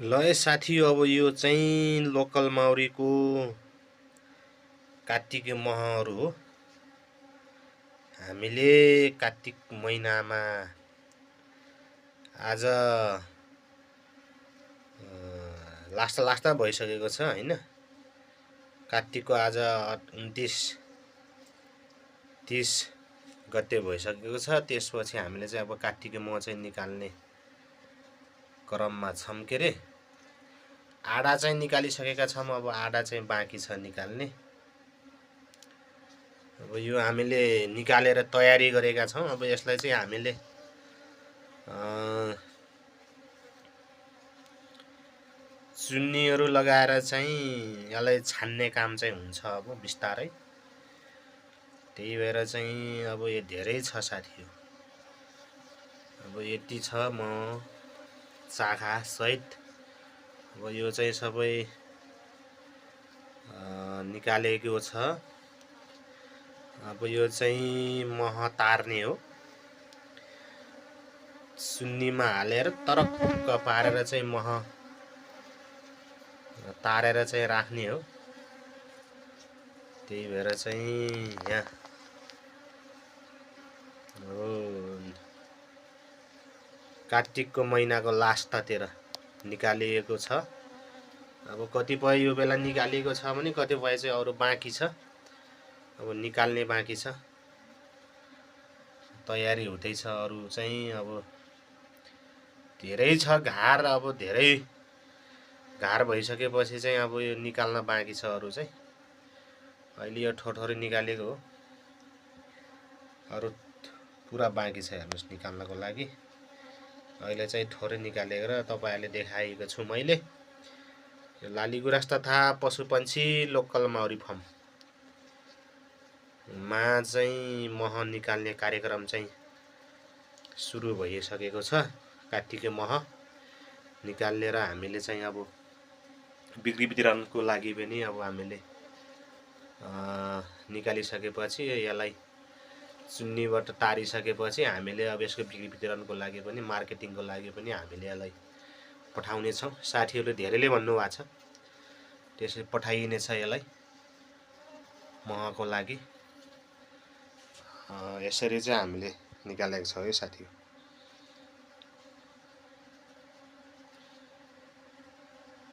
ल है साथी, अब यो चाहिँ लोकल माउरीको कात्तिके महहरू हो। हामीले कात्तिक महिनामा आज लास्ट भइसकेको छ हैन। कात्तिकको आज 29-30 गते भइसकेको छ। त्यसपछि हामीले चाहिँ अब कात्तिके मह चाहिँ निकाल्ने क्रममा छौं के रे। आडा चाहिँ निकालिसकेका छौं, अब आडा चाहिँ बाँकी छ निकाल्ने। अब यो हामीले निकालेर तयारी गरेका छौं। अब यसलाई चाहिँ हामीले चुन्नीहरू लगाएर चाहिँ यसलाई छान्ने काम चाहिँ हुन्छ अब बिस्तारै। त्यही भएर चाहिँ अब यो धेरै छ साथी। अब यति छ म चाखा सहित। अब यो चाहिँ सबै निकालेको छ। अब यो चाहिँ मह तार्ने हो। सुन्नीमा हालेर तरक्क पारेर चाहिँ मह तारेर चाहिँ राख्ने हो। त्यही भएर चाहिँ यहाँ कात्तिकको महिनाको लास्टतिर निकालिएको छ। अब कतिपय यो बेला निकालिएको छ भने कतिपय चाहिँ अरु बाँकी छ। अब निकाल्ने बाँकी छ, तयारी हुँदैछ। अरु चाहिँ अब धेरै छ घार। अब धेरै घार भइसकेपछि चाहिँ अब यो निकाल्न बाँकी छ। अरु चाहिँ अहिले यो ठोठोरी निकालेको हो, अरु पुरा बाँकी छ हेर्नुस् निकाल्नको लागि। अहिले चाहिँ थोरै निकालेर तपाईहरुले देखाएको छु मैले। यो लालीगुराँस तथा पशुपन्छी लोकल माउरी फर्म मा चाहिँ मह निकाल्ने कार्यक्रम चाहिँ सुरु भइसकेको छ। कात्तिके मह निकालेर हामीले चाहिँ अब बिक्री वितरणको लागि पनि अब हामीले निकालिसकेपछि यसलाई चुन्नीबाट तारिसकेपछि हामीले अब यसको बिक्री वितरणको लागि पनि मार्केटिङको लागि पनि हामीले यसलाई पठाउने छौं। साथीहरुले धेरैले भन्नु भएको छ, त्यसै पठाइनेछ यसलाई महको लागि। यसरी चाहिँ हामीले निकालेको छौं है साथी।